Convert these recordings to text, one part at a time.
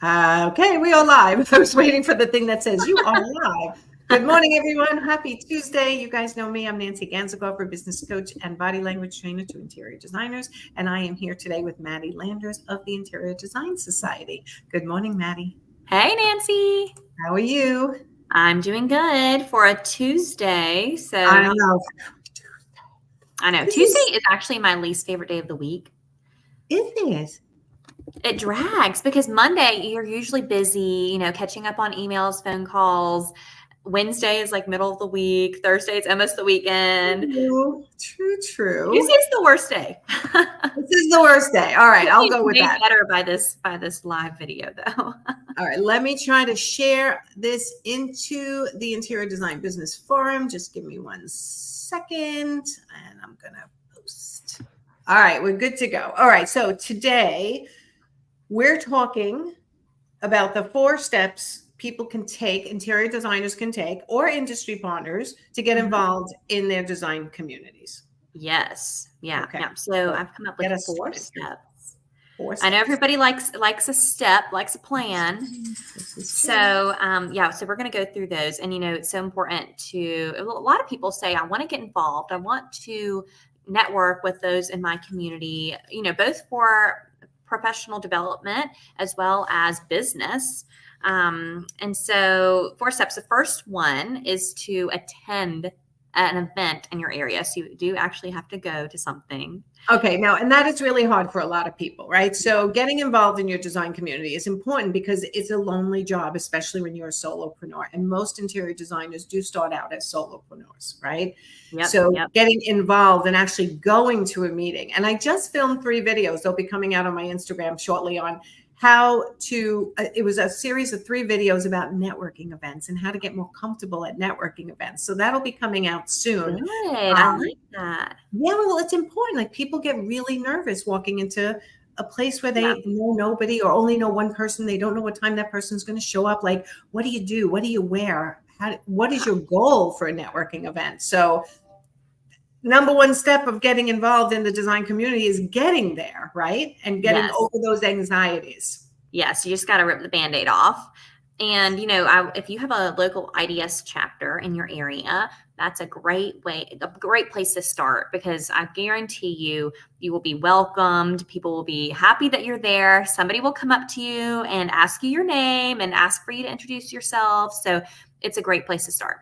Okay, we are live. I was waiting for the thing that says you are live. Good morning, everyone. Happy Tuesday. You guys know me. I'm Nancy Ganzagoffer, business coach and body language trainer to interior designers. And I am here today with Maddie Landers of the Interior Design Society. Good morning, Maddie. Hey, Nancy. How are you? I'm doing good for a Tuesday. I know. I know. Tuesday is actually my least favorite day of the week. It is. It drags because Monday you're usually busy, catching up on emails, phone calls. Wednesday is like middle of the week. Thursday it's almost the weekend. True. Tuesday's the worst day. This is the worst day. All right, I'll go with that. Better by this live video though. All right, let me try to share this into the Interior Design Business Forum. Just give me 1 second and I'm going to post. All right, we're good to go. All right, so today we're talking about the 4 steps people can take, interior designers can take, or industry partners to get involved in their design communities. Yes. Yeah. Okay. Yeah. So I've come up with 4 steps. 4 steps. I know everybody likes a step, likes a plan. So, so we're going to go through those. And, it's so important a lot of people say, I want to get involved. I want to network with those in my community, both for professional development as well as business. And so 4 steps. The first one is to attend an event in your area. So you do actually have to go to something. Okay. Now, and that is really hard for a lot of people, right? So getting involved in your design community is important because it's a lonely job, especially when you're a solopreneur. And most interior designers do start out as solopreneurs, right? Getting involved and actually going to a meeting. And I just filmed 3 videos. They'll be coming out on my Instagram shortly on how to, it was a series of 3 videos about networking events and how to get more comfortable at networking events. So that'll be coming out soon. Good. I like that. Yeah, well, it's important. Like people get really nervous walking into a place where they know nobody or only know one person. They don't know what time that person's going to show up. Like, what do you do? What do you wear? What is your goal for a networking event? So number 1 step of getting involved in the design community is getting there, right? And getting over those anxieties. Yes, you just got to rip the Band-Aid off. And, if you have a local IDS chapter in your area, that's a great place to start because I guarantee you will be welcomed. People will be happy that you're there. Somebody will come up to you and ask you your name and ask for you to introduce yourself. So it's a great place to start.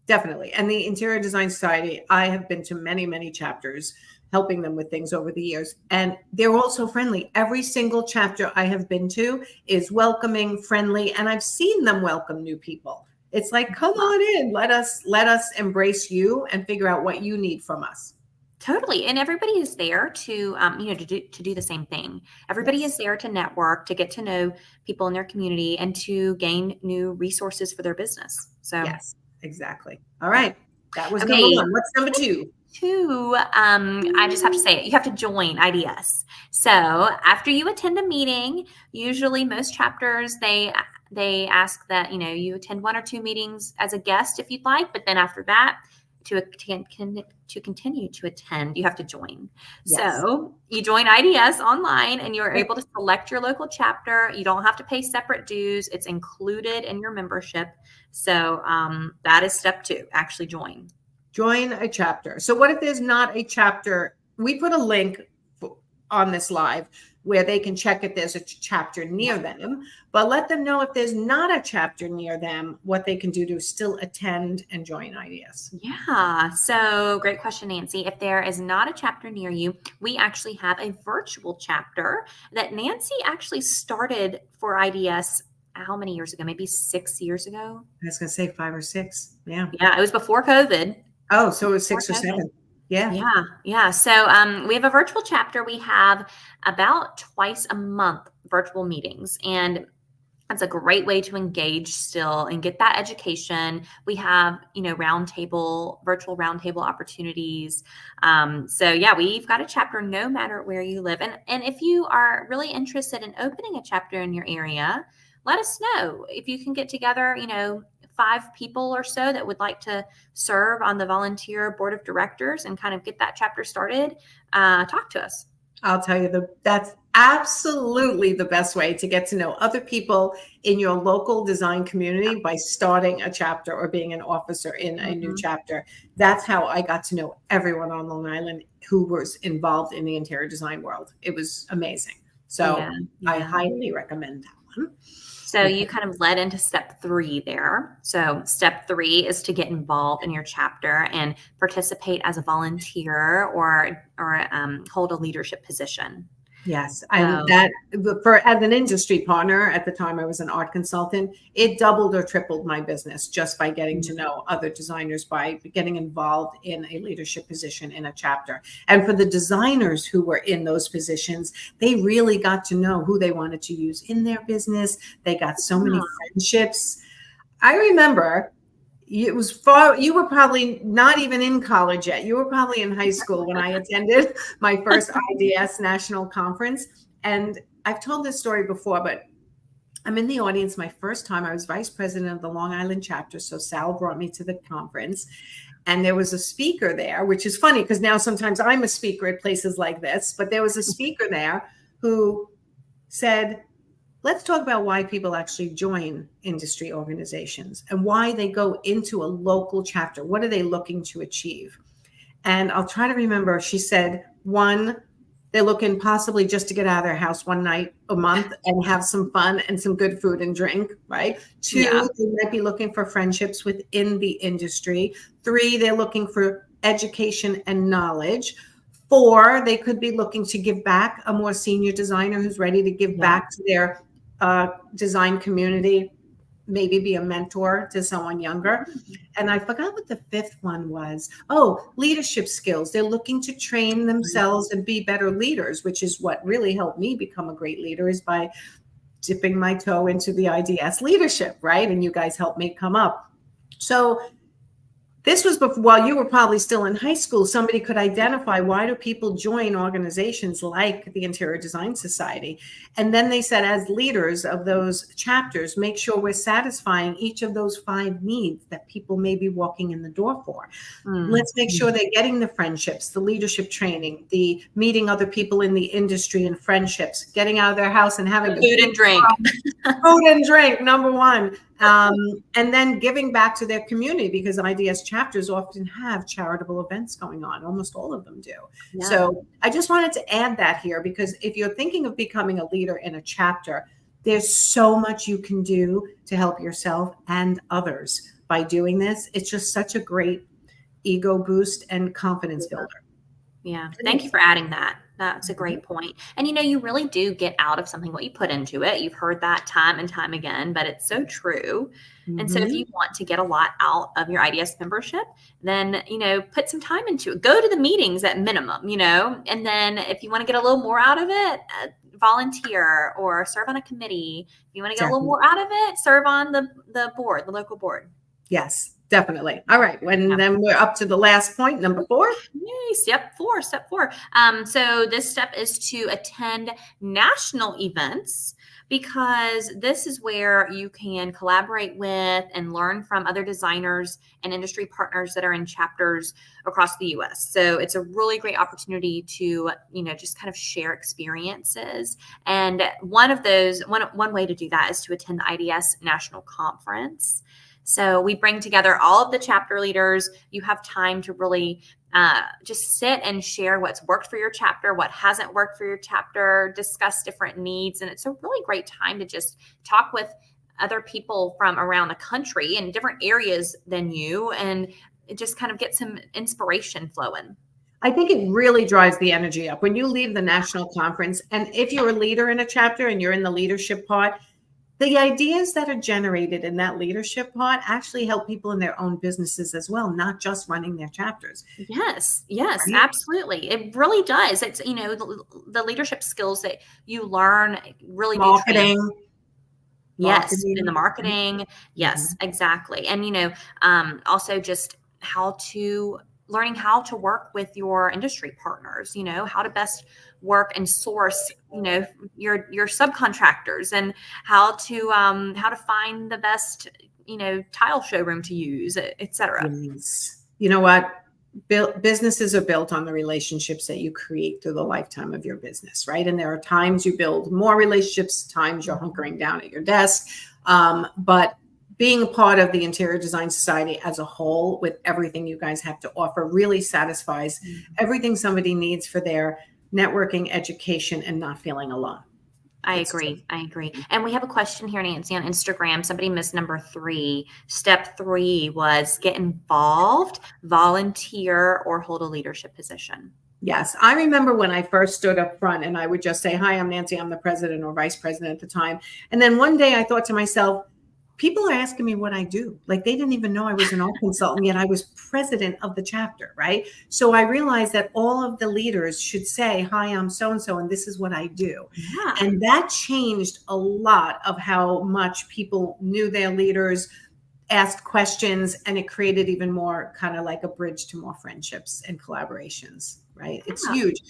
Definitely. And the Interior Design Society, I have been to many, many chapters, helping them with things over the years. And they're also friendly. Every single chapter I have been to is welcoming, friendly, and I've seen them welcome new people. It's like, come on in, let us embrace you and figure out what you need from us. Totally. And everybody is there to do the same thing. Everybody is there to network, to get to know people in their community and to gain new resources for their business. So yes. Exactly. All right. That was number 1. What's number 2? 2, I just have to say it. You have to join IDS. So after you attend a meeting, usually most chapters, they ask that, you attend 1 or 2 meetings as a guest if you'd like. But then after that, to continue to attend, you have to join. Yes. So you join IDS online and you're able to select your local chapter. You don't have to pay separate dues. It's included in your membership. So that is step 2, actually join. Join a chapter. So what if there's not a chapter? We put a link on this live where they can check if there's a chapter near them, but let them know if there's not a chapter near them, what they can do to still attend and join IDS. Yeah. So great question, Nancy. If there is not a chapter near you, we actually have a virtual chapter that Nancy actually started for IDS how many years ago? Maybe 6 years ago? I was going to say 5 or 6. Yeah. Yeah. It was before COVID. Oh, so it was 6 or 7. Yeah. So we have a virtual chapter. We have about twice a month virtual meetings, and that's a great way to engage still and get that education. We have, virtual roundtable opportunities. We've got a chapter no matter where you live. And if you are really interested in opening a chapter in your area, let us know. If you can get together, 5 people or so that would like to serve on the volunteer board of directors and kind of get that chapter started, talk to us. I'll tell you that's absolutely the best way to get to know other people in your local design community by starting a chapter or being an officer in a new chapter. That's how I got to know everyone on Long Island who was involved in the interior design world. It was amazing. So I highly recommend that one. So you kind of led into step 3 there. So step 3 is to get involved in your chapter and participate as a volunteer or hold a leadership position. Yes, as an industry partner at the time, I was an art consultant. It doubled or tripled my business just by getting to know other designers, by getting involved in a leadership position in a chapter. And for the designers who were in those positions, they really got to know who they wanted to use in their business. They got so many friendships. I remember you were probably not even in college yet. You were probably in high school when I attended my first IDS national conference. And I've told this story before, but I'm in the audience my first time. I was vice president of the Long Island chapter. So Sal brought me to the conference. And there was a speaker there, which is funny because now sometimes I'm a speaker at places like this. But there was a speaker there who said, let's talk about why people actually join industry organizations and why they go into a local chapter. What are they looking to achieve? And I'll try to remember, she said, 1, they're looking possibly just to get out of their house one night a month and have some fun and some good food and drink, right? 2, they might be looking for friendships within the industry. 3, they're looking for education and knowledge. 4, they could be looking to give back, a more senior designer who's ready to give back to their design community, maybe be a mentor to someone younger. And I forgot what the 5th one was. Oh, leadership skills. They're looking to train themselves and be better leaders, which is what really helped me become a great leader, is by dipping my toe into the IDS leadership, right? And you guys helped me come up. So this was before, while you were probably still in high school. Somebody could identify, why do people join organizations like the Interior Design Society? And then they said, as leaders of those chapters, make sure we're satisfying each of those 5 needs that people may be walking in the door for. Let's make sure they're getting the friendships, the leadership training, the meeting other people in the industry and friendships, getting out of their house and having food and drink. Food and drink, number 1. And then giving back to their community, because IDS chapters often have charitable events going on. Almost all of them do. Yeah. So I just wanted to add that here, because if you're thinking of becoming a leader in a chapter, there's so much you can do to help yourself and others by doing this. It's just such a great ego boost and confidence builder. Yeah. Thank you for adding that. That's a great point. And, you really do get out of something what you put into it. You've heard that time and time again, but it's so true. And so if you want to get a lot out of your IDS membership, then, put some time into it. Go to the meetings at minimum, and then if you want to get a little more out of it, volunteer or serve on a committee. If you want to get a little more out of it, serve on the board, the local board. Yes. Definitely. All right. Then we're up to the last point, number 4. Yay, step 4. So this step is to attend national events, because this is where you can collaborate with and learn from other designers and industry partners that are in chapters across the U.S. So it's a really great opportunity to, just kind of share experiences. And one way to do that is to attend the IDS National Conference. So we bring together all of the chapter leaders. You have time to really just sit and share what's worked for your chapter, what hasn't worked for your chapter, discuss different needs. And it's a really great time to just talk with other people from around the country in different areas than you, and just kind of get some inspiration flowing. I think it really drives the energy up when you leave the national conference. And if you're a leader in a chapter and you're in the leadership part, the ideas that are generated in that leadership part actually help people in their own businesses as well, not just running their chapters. Yes, right? Absolutely. It really does. It's, the leadership skills that you learn really marketing. Yes, in the marketing. Yes, exactly. And, also just learning how to work with your industry partners, how to best work and source, your subcontractors, and how to find the best, tile showroom to use, et cetera. Yes. You know what? businesses are built on the relationships that you create through the lifetime of your business, right? And there are times you build more relationships, times you're hunkering down at your desk. But being a part of the Interior Design Society as a whole, with everything you guys have to offer, really satisfies everything somebody needs for their networking, education, and not feeling alone. I agree. And we have a question here, Nancy, on Instagram. Somebody missed number 3. Step 3 was get involved, volunteer, or hold a leadership position. Yes. I remember when I first stood up front and I would just say, hi, I'm Nancy. I'm the president or vice president at the time. And then one day I thought to myself, people are asking me what I do. Like, they didn't even know I was an art consultant, yet I was president of the chapter, right? So I realized that all of the leaders should say, hi, I'm so-and-so, and this is what I do. Yeah. And that changed a lot of how much people knew their leaders, asked questions, and it created even more kind of like a bridge to more friendships and collaborations, right? Yeah. It's huge.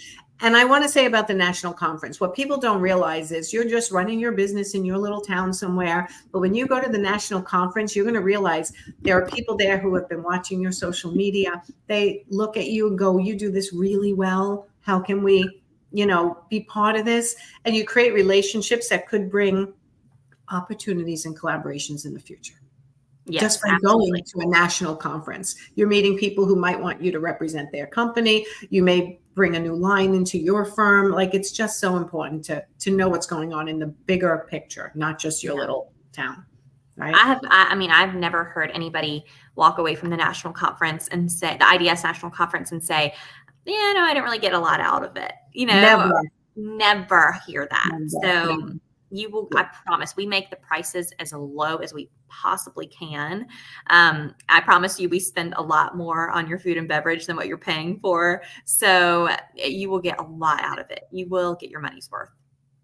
And I want to say about the national conference, what people don't realize is you're just running your business in your little town somewhere. But when you go to the national conference, you're going to realize there are people there who have been watching your social media. They look at you and go, you do this really well. How can we, be part of this? And you create relationships that could bring opportunities and collaborations in the future. Yes, just by going to a national conference, you're meeting people who might want you to represent their company. You may bring a new line into your firm. Like, it's just so important to know what's going on in the bigger picture, not just your little town. Right. I've never heard anybody walk away from the national conference and say, the IDS national conference, and say, yeah, no, I didn't really get a lot out of it. Never hear that. Never. You will, I promise, we make the prices as low as we possibly can. I promise you, we spend a lot more on your food and beverage than what you're paying for. So you will get a lot out of it. You will get your money's worth.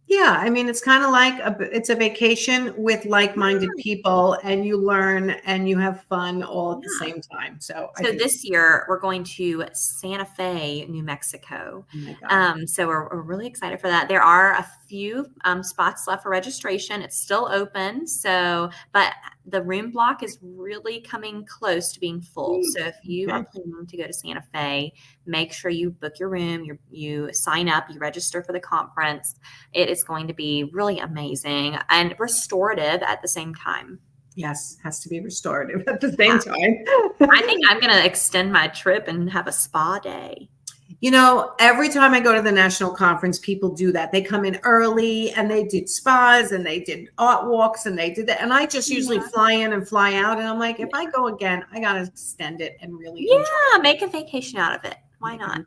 Yeah. It's kind of like it's a vacation with like-minded people, and you learn and you have fun all at the same time. So this year we're going to Santa Fe, New Mexico. Oh my God. So we're really excited for that. There are a few spots left for registration. It's still open. But the room block is really coming close to being full. So if you are planning to go to Santa Fe, make sure you book your room, you sign up, you register for the conference. It is going to be really amazing and restorative at the same time. Yes, has to be restorative at the same time. I think I'm going to extend my trip and have a spa day. Every time I go to the national conference, people do that. They come in early and they did spas and they did art walks and they did that. And I just usually fly in and fly out. And I'm like, if I go again, I got to extend it and really enjoy it. Make a vacation out of it. Why not?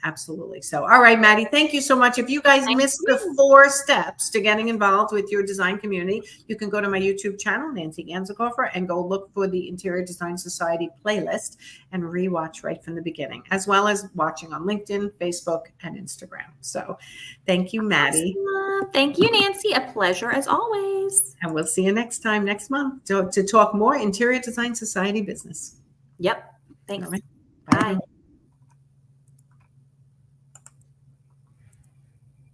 Absolutely. So, all right, Maddie, thank you so much. If you guys missed the 4 steps to getting involved with your design community, you can go to my YouTube channel, Nancy Ganzikoffer, and go look for the Interior Design Society playlist and rewatch right from the beginning, as well as watching on LinkedIn, Facebook, and Instagram. So thank you, Maddie. Awesome. Thank you, Nancy. A pleasure as always. And we'll see you next month to talk more Interior Design Society business. Yep. Thanks. Right. Bye.